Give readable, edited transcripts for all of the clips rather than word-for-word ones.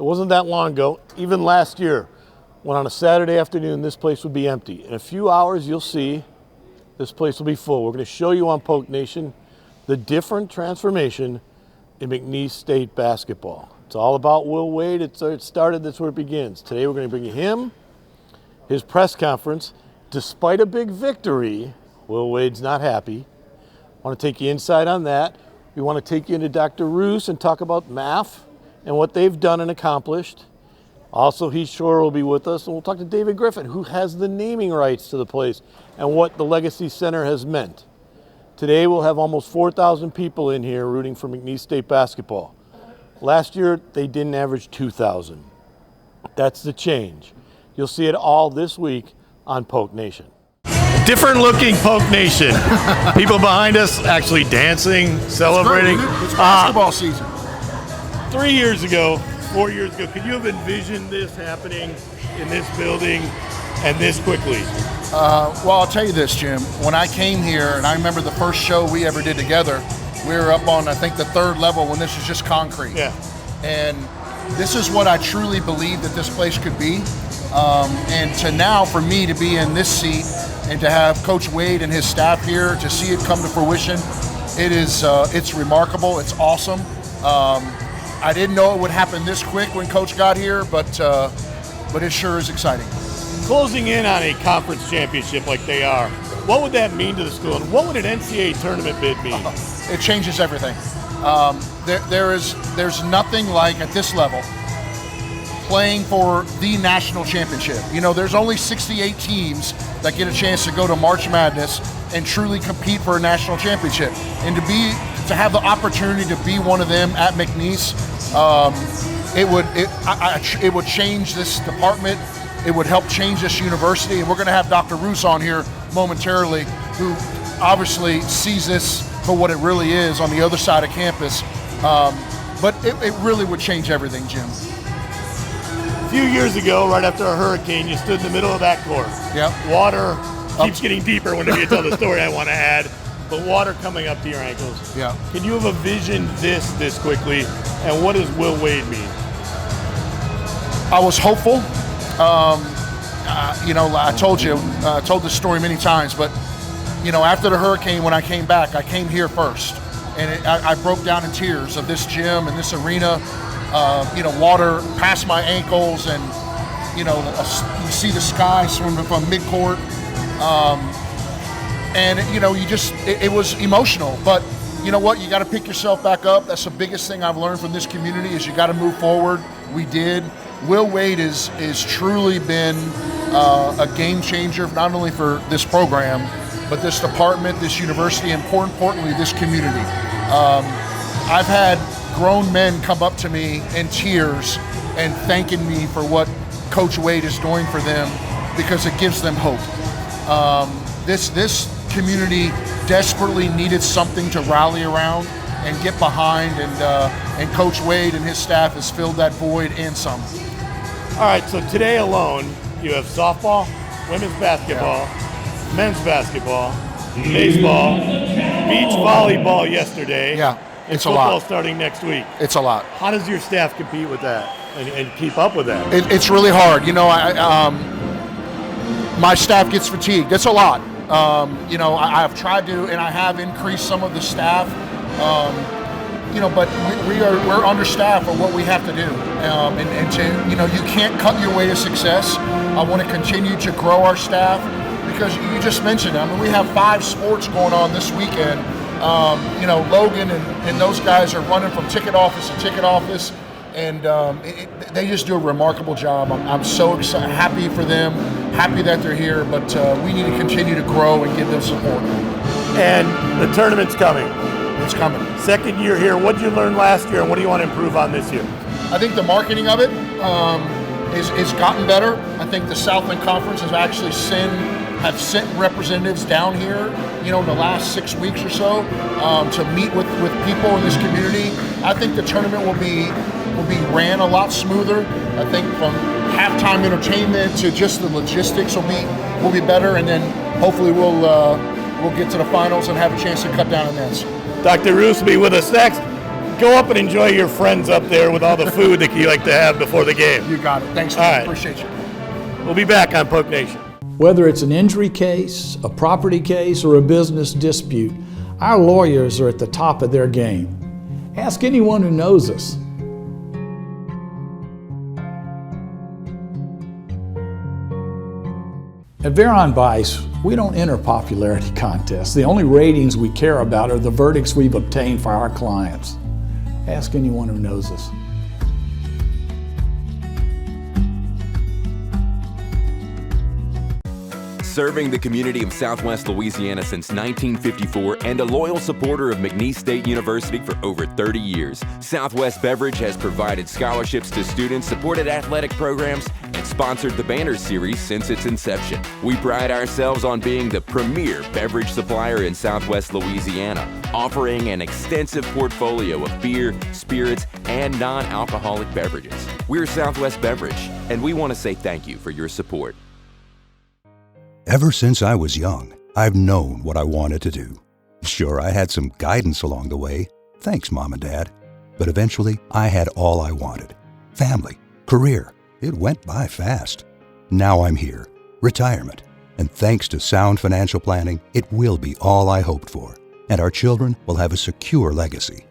wasn't that long ago, even last year, when on a Saturday afternoon this place would be empty. In a few hours you'll see this place will be full. We're going to show you on Polk Nation the different transformation in McNeese State basketball. It's all about Will Wade. It started, that's where it begins. Today we're going to bring you him, his press conference. Despite a big victory, Will Wade's not happy. I want to take you inside on that. We want to take you into Dr. Rousse and talk about math and what they've done and accomplished. Also, Heath Shore will be with us, and we'll talk to David Griffin, who has the naming rights to the place and what the Legacy Center has meant. Today we'll have almost 4,000 people in here rooting for McNeese State basketball. Last year, they didn't average 2,000. That's the change. You'll see it all this week on Polk Nation. Different looking Polk Nation. People behind us actually dancing, celebrating. It's basketball season. 3 years ago, 4 years ago, could you have envisioned this happening in this building and this quickly? Well, I'll tell you this, Jim. When I came here, and I remember the first show we ever did together, we were up on, I think, the third level when this was just concrete. Yeah. And this is what I truly believe that this place could be. And to now, for me to be in this seat and to have Coach Wade and his staff here, to see it come to fruition, it's remarkable. It's awesome. I didn't know it would happen this quick when Coach got here, but it sure is exciting. Closing in on a conference championship like they are, what would that mean to the school, and what would an NCAA tournament bid mean? It changes everything. There's nothing like, at this level, playing for the national championship. You know, there's only 68 teams that get a chance to go to March Madness and truly compete for a national championship. And to have the opportunity to be one of them at McNeese, it would change this department. It would help change this university. And we're going to have Dr. Rousse on here momentarily, who obviously sees this for what it really is on the other side of campus. But it really would change everything, Jim. A few years ago, right after a hurricane, you stood in the middle of that court. Yep. Water keeps getting deeper whenever you tell the story I want to add, but water coming up to your ankles. Yeah. Can you have envisioned this quickly, and what does Will Wade mean? I was hopeful. I told this story many times, but after the hurricane, when I came back, I came here first, and I broke down in tears of this gym and this arena. Water past my ankles, and you see the sky swimming from midcourt, and it was emotional. But you know what? You got to pick yourself back up. That's the biggest thing I've learned from this community, is you got to move forward. We did. Will Wade is truly been a game changer, not only for this program, but this department, this university, and more importantly, this community. I've had grown men come up to me in tears and thanking me for what Coach Wade is doing for them, because it gives them hope. This community desperately needed something to rally around and get behind, and Coach Wade and his staff has filled that void and some. All right, so today alone, you have softball, women's basketball, men's basketball, baseball, beach volleyball yesterday. Yeah. It's a lot. Starting next week. It's a lot. How does your staff compete with that and keep up with that? It's really hard. My staff gets fatigued. It's a lot. I've tried to, and I have increased some of the staff. But we're understaffed for what we have to do. You can't cut your way to success. I want to continue to grow our staff, because you just mentioned, we have 5 sports going on this weekend. Logan and those guys are running from ticket office to ticket office, and they just do a remarkable job. I'm so excited, happy for them, happy that they're here, but we need to continue to grow and give them support. And the tournament's coming. It's coming. Second year here. What did you learn last year, and what do you want to improve on this year? I think the marketing of it is gotten better. I think the Southland Conference has actually sent representatives down here, in the last 6 weeks or so, to meet with people in this community. I think the tournament will be ran a lot smoother. I think from halftime entertainment to just the logistics will be better, and then hopefully we'll get to the finals and have a chance to cut down on nets. Dr. Rousse will be with us next. go up and enjoy your friends up there with all the food that you like to have before the game. You got it. Thanks, man. All right. Appreciate you. We'll be back on Poke Nation. Whether it's an injury case, a property case, or a business dispute, our lawyers are at the top of their game. Ask anyone who knows us. At Veron Bice, we don't enter popularity contests. The only ratings we care about are the verdicts we've obtained for our clients. Ask anyone who knows us. Serving the community of Southwest Louisiana since 1954 and a loyal supporter of McNeese State University for over 30 years, Southwest Beverage has provided scholarships to students, supported athletic programs, and sponsored the Banner Series since its inception. We pride ourselves on being the premier beverage supplier in Southwest Louisiana, offering an extensive portfolio of beer, spirits, and non-alcoholic beverages. We're Southwest Beverage, and we want to say thank you for your support. Ever since I was young, I've known what I wanted to do. Sure, I had some guidance along the way. Thanks, Mom and Dad. But eventually, I had all I wanted. Family, career. It went by fast. Now I'm here. Retirement. And thanks to sound financial planning, it will be all I hoped for. And our children will have a secure legacy.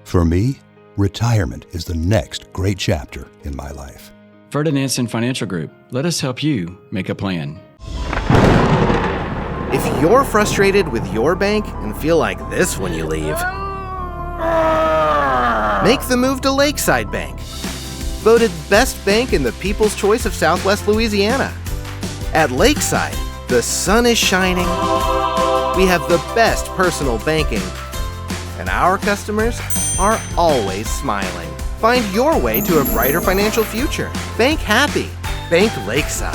For me, retirement is the next great chapter in my life. Ferdinandson Financial Group. Let us help you make a plan. If you're frustrated with your bank and feel like this when you leave, make the move to Lakeside Bank. Voted best bank in the People's Choice of Southwest Louisiana. At Lakeside, the sun is shining, we have the best personal banking, and our customers are always smiling. Find your way to a brighter financial future. Bank happy. Bank Lakeside.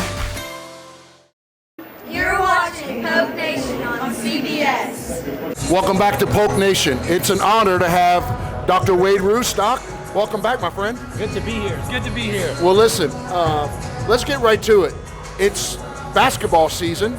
You're watching Poke Nation on CBS. Welcome back to Poke Nation. It's an honor to have Dr. Wade Rousse. Doc, welcome back, my friend. Good to be here. It's good to be here. Well, listen, let's get right to it. It's basketball season.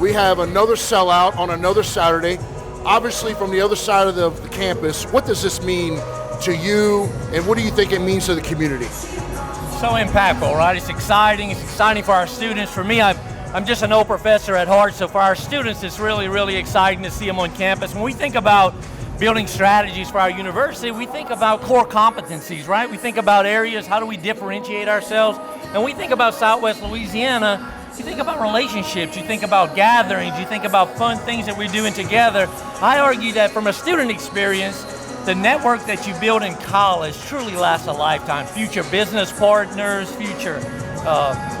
We have another sellout on another Saturday. Obviously, from the other side of the campus, what does this mean to you, and what do you think it means to the community? So impactful, right? It's exciting. It's exciting for our students. For me, I'm just an old professor at heart, so for our students, it's really, really exciting to see them on campus. When we think about building strategies for our university, we think about core competencies, right? We think about areas, how do we differentiate ourselves? And we think about Southwest Louisiana, you think about relationships, you think about gatherings, you think about fun things that we're doing together. I argue that from a student experience, the network that you build in college truly lasts a lifetime. Future business partners, future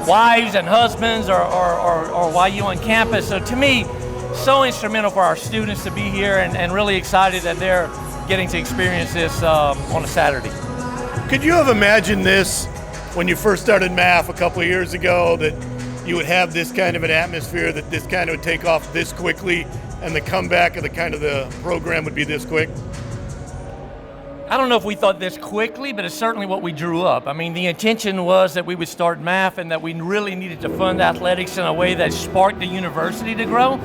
wives and husbands, or while you're on campus. So to me, so instrumental for our students to be here, and really excited that they're getting to experience this on a Saturday. Could you have imagined this when you first started math a couple of years ago, that you would have this kind of an atmosphere, that this kind of would take off this quickly, and the comeback of the program would be this quick? I don't know if we thought this quickly, but it's certainly what we drew up. I mean, the intention was that we would start math and that we really needed to fund athletics in a way that sparked the university to grow.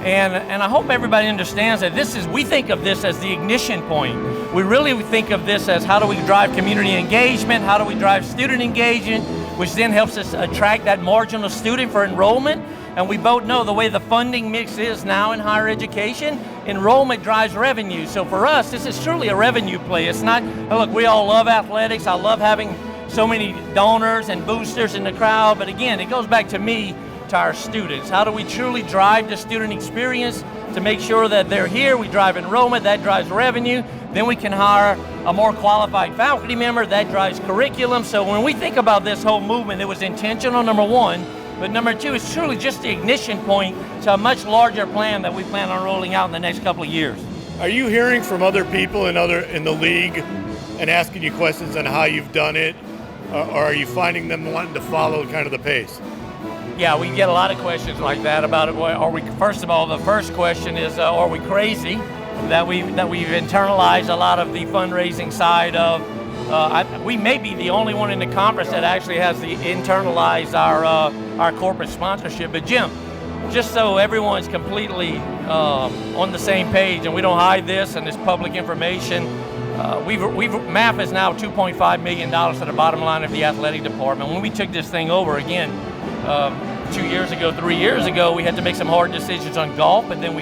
And I hope everybody understands that we think of this as the ignition point. We really think of this as how do we drive community engagement, how do we drive student engagement, which then helps us attract that marginal student for enrollment. And we both know the way the funding mix is now in higher education, enrollment drives revenue. So for us, this is truly a revenue play. It's not, look, we all love athletics. I love having so many donors and boosters in the crowd. But again, it goes back to me, to our students. How do we truly drive the student experience to make sure that they're here? We drive enrollment, that drives revenue. Then we can hire a more qualified faculty member, that drives curriculum. So when we think about this whole movement, it was intentional, number one. But number two, it's truly just the ignition point to a much larger plan that we plan on rolling out in the next couple of years. Are you hearing from other people in the league and asking you questions on how you've done it, or are you finding them wanting to follow kind of the pace? Yeah, we get a lot of questions like that about it. Are we? First of all, the first question is, are we crazy that we've internalized a lot of the fundraising side of? We may be the only one in the conference that actually has internalized our corporate sponsorship. But Jim, just so everyone's completely on the same page and we don't hide this and it's public information, MAF is now $2.5 million to the bottom line of the athletic department. When we took this thing over again 2 years ago, 3 years ago, we had to make some hard decisions on golf, but then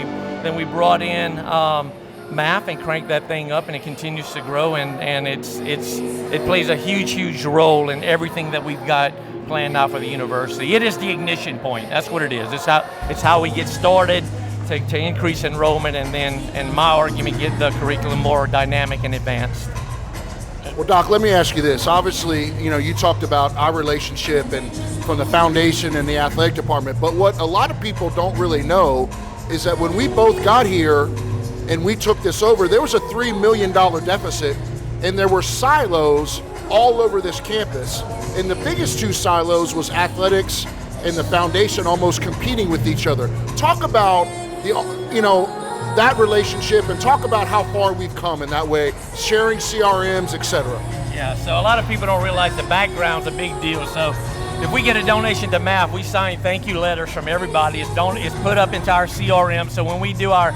we brought in MAF and cranked that thing up, and it continues to grow, and it plays a huge role in everything that we've got planned now for the university. It is the ignition point. That's what it is. It's how we get started to increase enrollment, and then, in my argument, get the curriculum more dynamic and advanced. Well, Doc, let me ask you this. Obviously, you talked about our relationship and from the foundation and the athletic department, but what a lot of people don't really know is that when we both got here and we took this over, there was a $3 million deficit, and there were silos all over this campus. And the biggest two silos was athletics and the foundation almost competing with each other. Talk about that relationship, and talk about how far we've come in that way, sharing CRMs, etc. Yeah, so a lot of people don't realize the background's a big deal. So if we get a donation to MAF, we sign thank you letters from everybody. It's put up into our CRM. So when we do our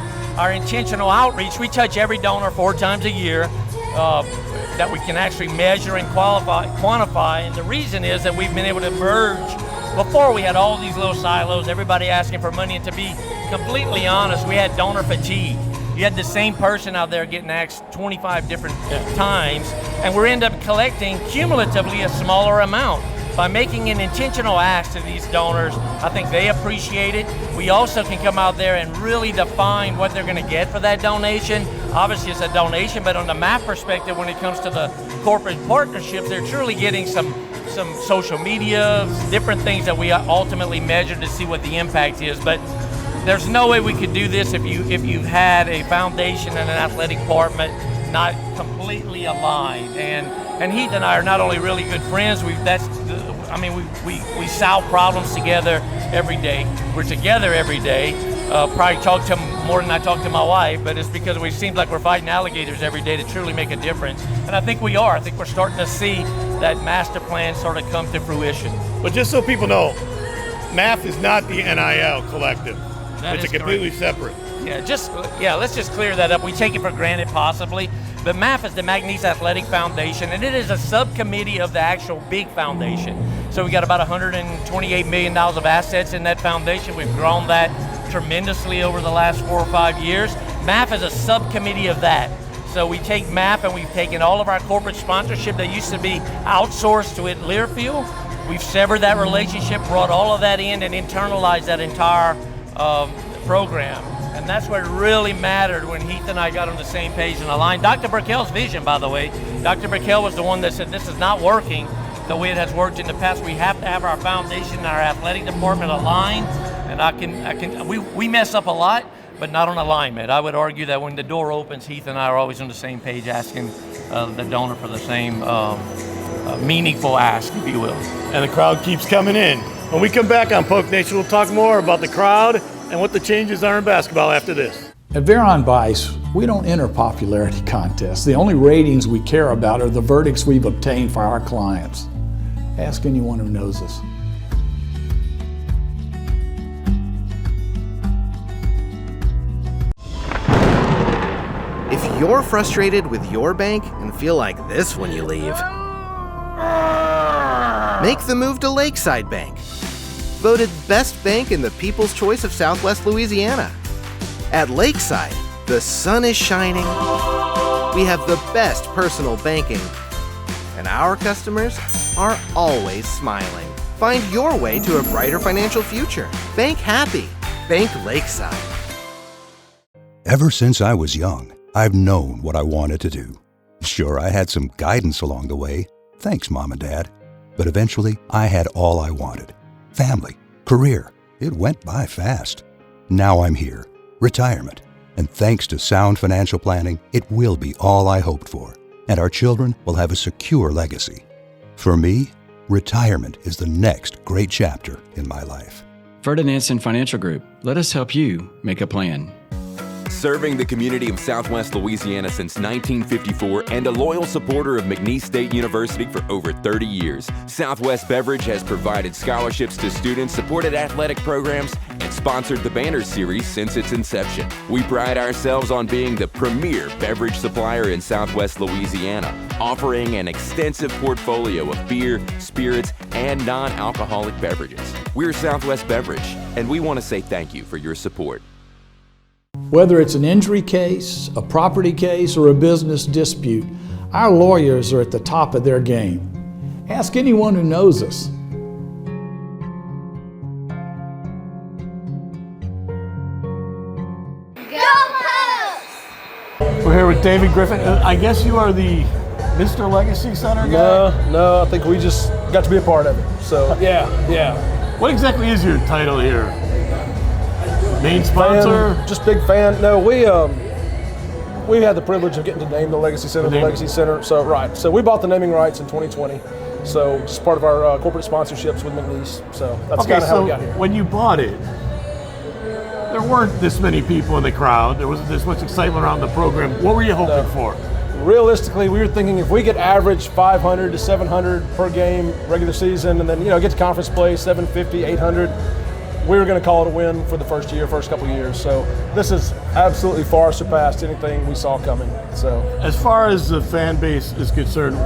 intentional outreach, we touch every donor 4 times a year that we can actually measure and quantify. And the reason is that we've been able to merge. Before, we had all these little silos, everybody asking for money, and to be completely honest, we had donor fatigue. You had the same person out there getting asked 25 different times, and we end up collecting cumulatively a smaller amount. By making an intentional ask to these donors, I think they appreciate it. We also can come out there and really define what they're going to get for that donation. Obviously, it's a donation, but on the MAF perspective, when it comes to the corporate partnerships, they're truly getting some social media, different things that we ultimately measure to see what the impact is. But there's no way we could do this if you had a foundation and an athletic department not completely aligned. And Heath and I are not only really good friends, we solve problems together every day. We're together every day. Probably talk to him more than I talk to my wife, but it's because it seems like we're fighting alligators every day to truly make a difference. And I think we are. I think we're starting to see that master plan sort of come to fruition. But just so people know, MAF is not the NIL collective. It's completely separate. Let's just clear that up. We take it for granted possibly, but MAF is the McNeese Athletic Foundation, and it is a subcommittee of the actual big foundation. So we got about $128 million of assets in that foundation. We've grown that tremendously over the last 4 or 5 years. MAF is a subcommittee of that. So we take MAF and we've taken all of our corporate sponsorship that used to be outsourced to Learfield. We've severed that relationship, brought all of that in, and internalized that entire program. And that's what really mattered when Heath and I got on the same page and aligned. Dr. Burkell's vision, by the way, Dr. Burkell was the one that said this is not working the way it has worked in the past. We have to have our foundation and our athletic department aligned. And we mess up a lot, but not on alignment. I would argue that when the door opens, Heath and I are always on the same page asking the donor for the same meaningful ask, if you will. And the crowd keeps coming in. When we come back on Poke Nation, we'll talk more about the crowd and what the changes are in basketball after this. At Veron Bice, we don't enter popularity contests. The only ratings we care about are the verdicts we've obtained for our clients. Ask anyone who knows us. If you're frustrated with your bank and feel like this when you leave, make the move to Lakeside Bank. Voted best bank in the People's Choice of Southwest Louisiana. At Lakeside, the sun is shining, we have the best personal banking, and our customers are always smiling. Find your way to a brighter financial future. Bank happy. Bank Lakeside. Ever since I was young, I've known what I wanted to do. Sure, I had some guidance along the way. Thanks, Mom and Dad. But eventually, I had all I wanted. Family, career. It went by fast. Now I'm here. Retirement. And thanks to sound financial planning, it will be all I hoped for. And our children will have a secure legacy. For me, retirement is the next great chapter in my life. Ferdinandson Financial Group. Let us help you make a plan. Serving the community of Southwest Louisiana since 1954 and a loyal supporter of McNeese State University for over 30 years, Southwest Beverage has provided scholarships to students, supported athletic programs, and sponsored the Banner Series since its inception. We pride ourselves on being the premier beverage supplier in Southwest Louisiana, offering an extensive portfolio of beer, spirits, and non-alcoholic beverages. We're Southwest Beverage, and we want to say thank you for your support. Whether it's an injury case, a property case, or a business dispute, our lawyers are at the top of their game. Ask anyone who knows us. We're here with David Griffin. I guess you are the Mr. Legacy Center guy? No, I think we just got to be a part of it. So, yeah. What exactly is your title here? Main sponsor? Just big fan. No, we had the privilege of getting to name the Legacy Center the Legacy Center. So, right. So we bought the naming rights in 2020. So just part of our corporate sponsorships with McNeese. So that's kind of how we got here. When you bought it, there weren't this many people in the crowd. There wasn't this much excitement around the program. What were you hoping for? Realistically, we were thinking if we could average 500 to 700 per game regular season, and then get to conference play 750, 800, we were going to call it a win for the first couple of years. So this has absolutely far surpassed anything we saw coming. So as far as the fan base is concerned,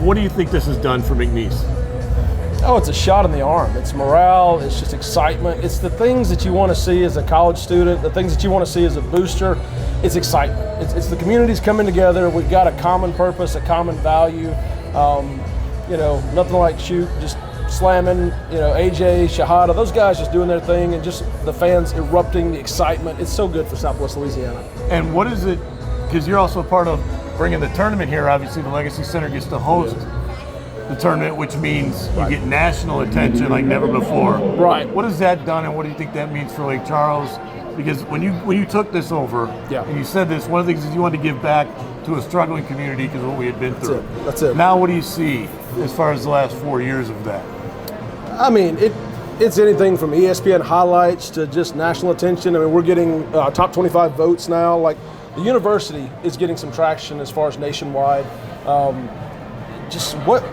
what do you think this has done for McNeese? Oh, it's a shot in the arm. It's morale. It's just excitement. It's the things that you want to see as a college student, the things that you want to see as a booster. It's excitement. It's the communities coming together. We've got a common purpose, a common value. Nothing like just slamming, AJ, Shahada, those guys just doing their thing, and just the fans erupting, the excitement. It's so good for Southwest Louisiana. And what is it, because you're also part of bringing the tournament here, obviously the Legacy Center gets to host the tournament, which means you get national attention like never before. Right. What has that done, and what do you think that means for Lake Charles? Because when you took this over, and you said this, one of the things is you wanted to give back to a struggling community because of what we had been through. That's it. Now what do you see as far as the last 4 years of that? I mean, it's anything from ESPN highlights to just national attention. I mean, we're getting top 25 votes now. Like, the university is getting some traction as far as nationwide. Just what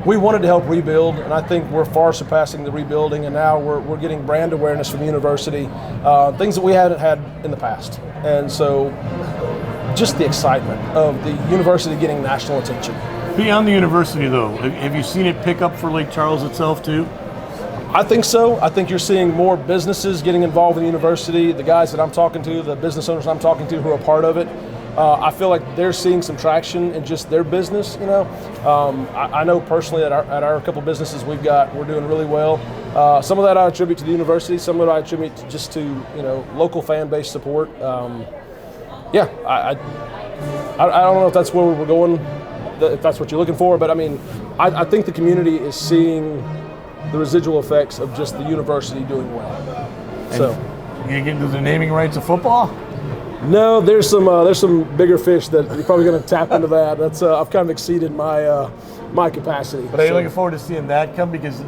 we wanted to help rebuild, and I think we're far surpassing the rebuilding, and now we're getting brand awareness from the university, things that we hadn't had in the past. And so just the excitement of the university getting national attention. Beyond the university, though, have you seen it pick up for Lake Charles itself, too? I think so. I think you're seeing more businesses getting involved in the university. The guys that I'm talking to, the business owners I'm talking to who are part of it, I feel like they're seeing some traction in just their business. I know personally at our couple businesses we're doing really well. Some of that I attribute to the university. Some of it I attribute just to local fan base support. I don't know if that's where we're going, if that's what you're looking for, but I mean, I think the community is seeing the residual effects of just the university doing well. And so, you gonna get into the naming rights of football? No, there's some bigger fish that you're probably going to tap into that. That's I've kind of exceeded my capacity. But are you looking forward to seeing that come, because the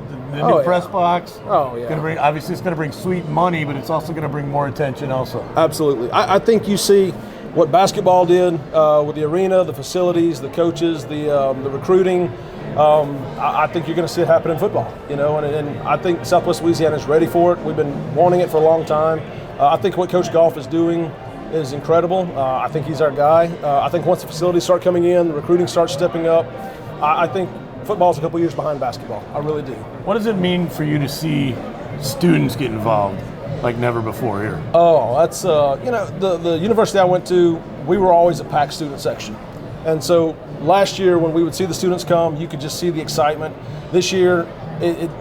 new press box? Oh yeah. Obviously, it's going to bring sweet money, but it's also going to bring more attention also. Absolutely. I think you see what basketball did with the arena, the facilities, the coaches, the recruiting. I think you're going to see it happen in football. And I think Southwest Louisiana is ready for it. We've been wanting it for a long time. I think what Coach Goff is doing is incredible. I think he's our guy. I think once the facilities start coming in, the recruiting starts stepping up, I think football's a couple years behind basketball. I really do. What does it mean for you to see students get involved like never before here? Oh, that's the university I went to, we were always a packed student section. And so last year when we would see the students come, you could just see the excitement. This year,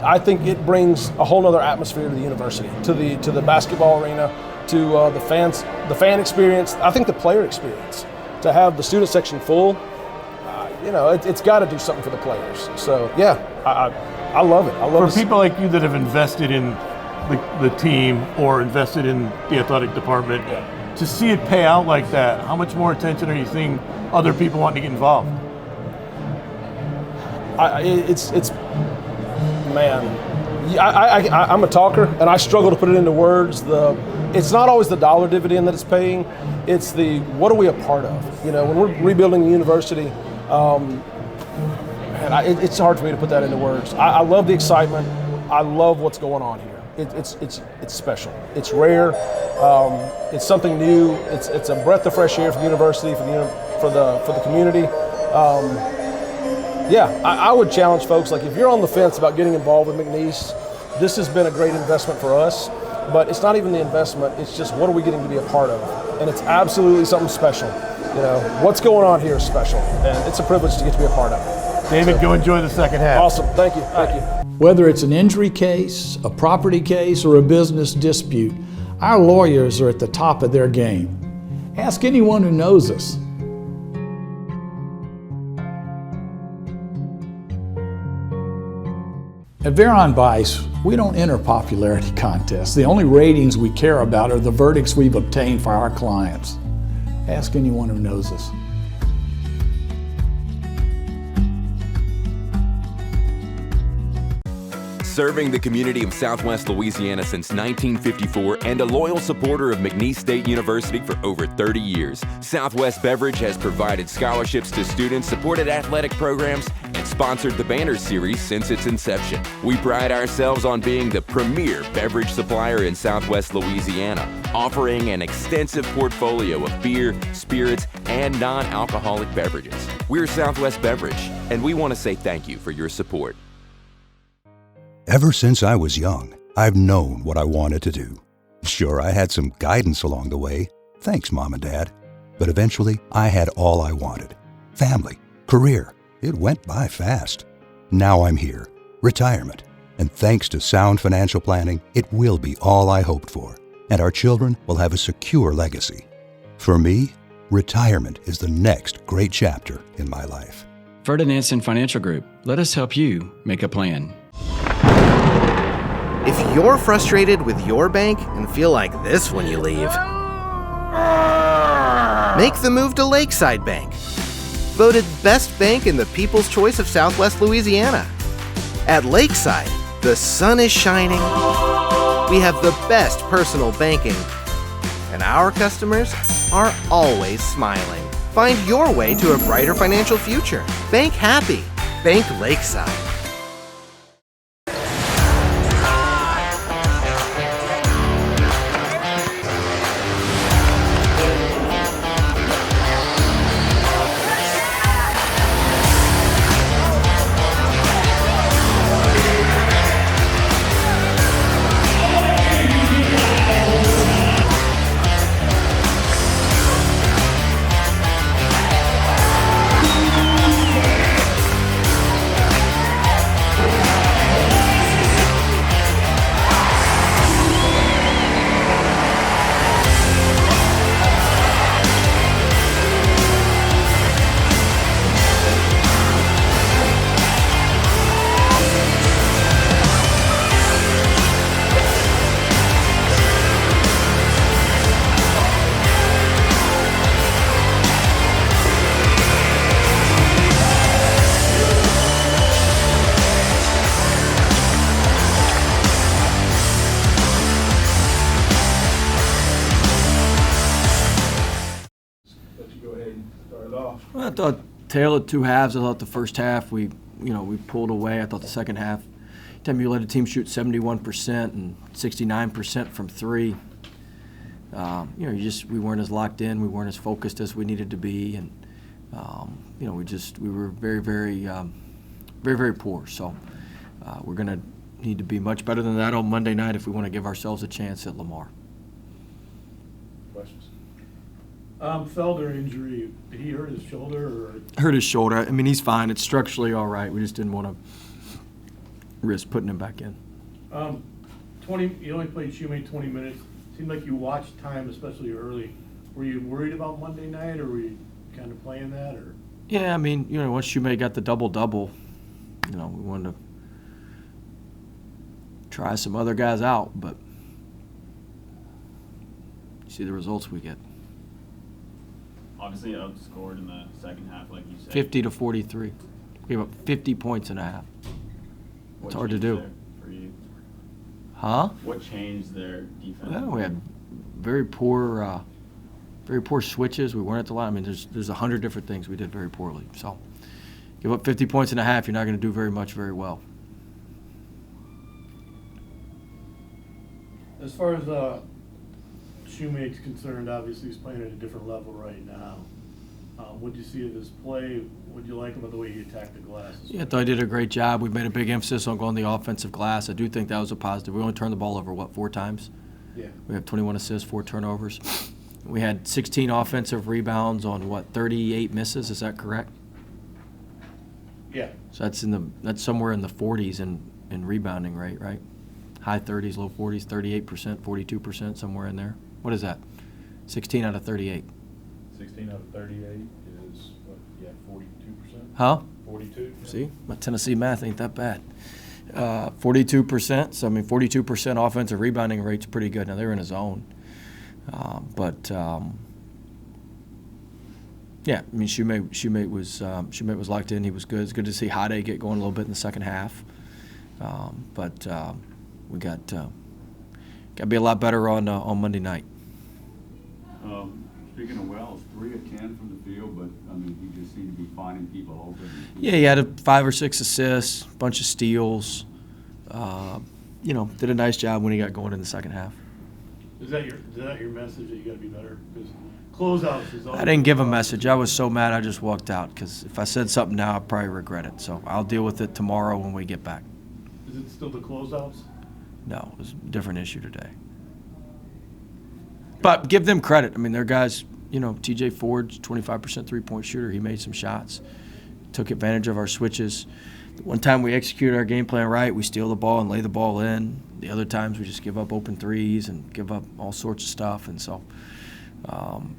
I think it brings a whole other atmosphere to the university, to the basketball arena, to the fan experience. I think the player experience, to have the student section full, it's got to do something for the players. So yeah, I love it. I love it. For people like you that have invested in the team or invested in the athletic department, to see it pay out like that, how much more attention are you seeing other people wanting to get involved? I'm a talker, and I struggle to put it into words. It's not always the dollar dividend that it's paying. It's the what are we a part of? You know, when we're rebuilding the university, it's hard for me to put that into words. I love the excitement. I love what's going on here. It's special. It's rare. It's something new. It's a breath of fresh air for the university, for the community. I would challenge folks, like if you're on the fence about getting involved with McNeese, this has been a great investment for us, but it's not even the investment, it's just what are we getting to be a part of? And it's absolutely something special. You know, what's going on here is special, and it's a privilege to get to be a part of it. David, go enjoy the second half. Awesome, thank you. Whether it's an injury case, a property case, or a business dispute, our lawyers are at the top of their game. Ask anyone who knows us. At Veron Bice, we don't enter popularity contests. The only ratings we care about are the verdicts we've obtained for our clients. Ask anyone who knows us. Serving the community of Southwest Louisiana since 1954 and a loyal supporter of McNeese State University for over 30 years, Southwest Beverage has provided scholarships to students, supported athletic programs, and sponsored the Banner Series since its inception. We pride ourselves on being the premier beverage supplier in Southwest Louisiana, offering an extensive portfolio of beer, spirits, and non-alcoholic beverages. We're Southwest Beverage, and we want to say thank you for your support. Ever since I was young, I've known what I wanted to do. Sure, I had some guidance along the way. Thanks, Mom and Dad. But eventually, I had all I wanted. Family, career. It went by fast. Now I'm here. Retirement. And thanks to sound financial planning, it will be all I hoped for. And our children will have a secure legacy. For me, retirement is the next great chapter in my life. Ferdinandson Financial Group. Let us help you make a plan. If you're frustrated with your bank and feel like this when you leave, make the move to Lakeside Bank. Voted best bank in the People's Choice of Southwest Louisiana. At Lakeside, the sun is shining, we have the best personal banking, and our customers are always smiling. Find your way to a brighter financial future. Bank happy. Bank Lakeside. I thought tale of two halves. I thought the first half we pulled away. I thought the second half, time you let a team shoot 71% and 69% from three, we weren't as locked in. We weren't as focused as we needed to be, and we were very, very, very, very poor. So we're going to need to be much better than that on Monday night if we want to give ourselves a chance at Lamar. Questions? Felder injury, did he hurt his shoulder? Or? Hurt his shoulder. I mean, he's fine. It's structurally all right. We just didn't want to risk putting him back in. You only played Shoemate 20 minutes. Seemed like you watched time, especially early. Were you worried about Monday night, or were you kind of playing that? Or? Yeah, I mean, once Shoemate got the double-double, we wanted to try some other guys out, but you see the results we get. Obviously outscored in the second half, like you said. 50-43. We gave up 50 points and a half. It's hard to do. For you? Huh? What changed their defense? Well, we had very poor switches. We weren't at the line. I mean, there's 100 different things we did very poorly. So, give up 50 points and a half, you're not going to do very well. As far as Shoemate's concerned, obviously he's playing at a different level right now. What did you see of his play? What did you like about the way he attacked the glass? Yeah, I thought he did a great job. We've made a big emphasis on going the offensive glass. I do think that was a positive. We only turned the ball over, 4 times? Yeah. We have 21 assists, 4 turnovers. We had 16 offensive rebounds on, 38 misses? Is that correct? Yeah. So that's somewhere in the 40s in rebounding rate, right? High 30s, low 40s, 38%, 42%, somewhere in there. What is that? 16 out of 38. 16 out of 38 is, 42%? Huh? 42. See, my Tennessee math ain't that bad. 42%, so 42% offensive rebounding rate's pretty good. Now, they were in a zone. Yeah, Shoemate was locked in. He was good. It's good to see Hade get going a little bit in the second half. We got to be a lot better on Monday night. Speaking of Wells, 3 of 10 from the field, but he just seemed to be finding people open. Yeah, he had 5 or 6 assists, a bunch of steals. Did a nice job when he got going in the second half. Is that your message that you got to be better? Because closeouts is always. I didn't give a message. I was so mad I just walked out because if I said something now, I'd probably regret it. So I'll deal with it tomorrow when we get back. Is it still the closeouts? No, it was a different issue today. But give them credit. They're guys, TJ Ford's 25% three-point shooter. He made some shots, took advantage of our switches. One time we executed our game plan right, we steal the ball and lay the ball in. The other times we just give up open threes and give up all sorts of stuff. And so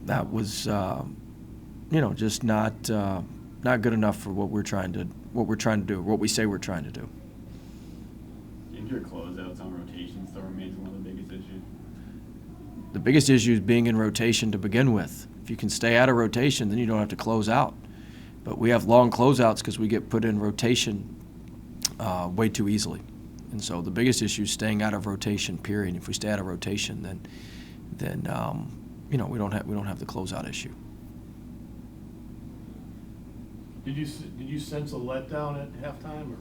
that was, just not good enough for what we're trying to do, what we say we're trying to do. Your closeouts on rotation still remains one of the biggest issues? The biggest issue is being in rotation to begin with. If you can stay out of rotation, then you don't have to close out. But we have long closeouts because we get put in rotation way too easily. And so the biggest issue is staying out of rotation, period. If we stay out of rotation, then we don't have the closeout issue. Did you sense a letdown at halftime or?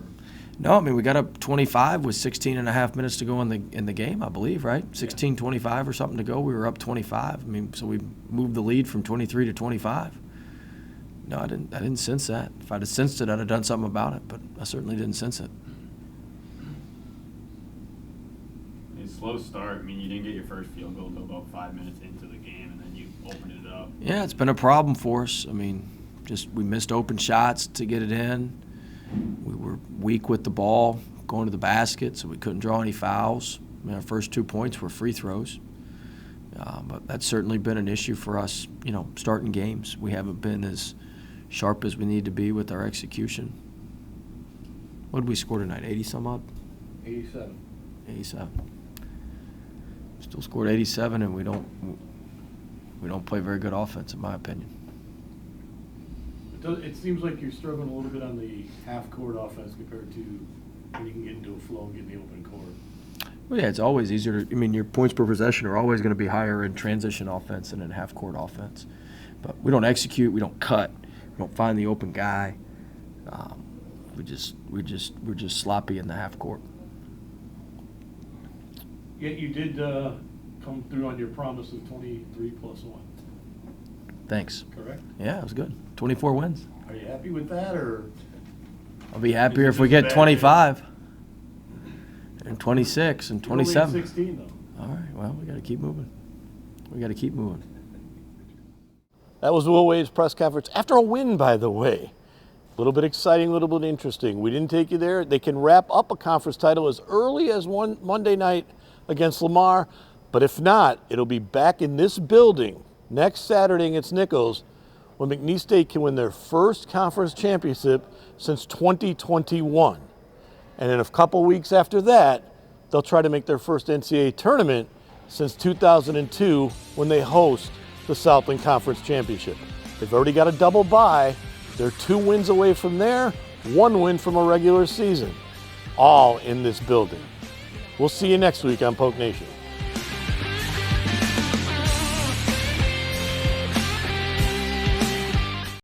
No, we got up 25 with 16 and a half minutes to go in the game, I believe, right? 16-25 or something to go. We were up 25. So we moved the lead from 23 to 25. No, I didn't sense that. If I'd have sensed it, I'd have done something about it, but I certainly didn't sense it. A slow start. You didn't get your first field goal until about 5 minutes into the game, and then you opened it up. Yeah, it's been a problem for us. We missed open shots to get it in. We were weak with the ball going to the basket, so we couldn't draw any fouls. Our first 2 points were free throws. But that's certainly been an issue for us, starting games. We haven't been as sharp as we need to be with our execution. What did we score tonight, 80-some odd? 87. 87. Still scored 87, and we don't play very good offense, in my opinion. It seems like you're struggling a little bit on the half-court offense compared to when you can get into a flow and get in the open court. Well, yeah, it's always easier to. Your points per possession are always going to be higher in transition offense than in half-court offense. But we don't execute, we don't cut, we don't find the open guy. We're just sloppy in the half-court. Yet you did come through on your promise of 23 plus 1. Thanks. Correct? Yeah, it was good. 24 wins. Are you happy with that, or? I'll be happier if we get 25 and 26 and 27. You're only at 16, though. All right, well, we got to keep moving. That was Will Wade's press conference after a win, by the way. A little bit exciting, a little bit interesting. We didn't take you there. They can wrap up a conference title as early as one Monday night against Lamar, but if not, it'll be back in this building next Saturday against Nichols when McNeese State can win their first conference championship since 2021. And in a couple weeks after that, they'll try to make their first NCAA tournament since 2002 when they host the Southland Conference Championship. They've already got a double bye. They're 2 wins away from there, 1 win from a regular season, all in this building. We'll see you next week on Polk Nation.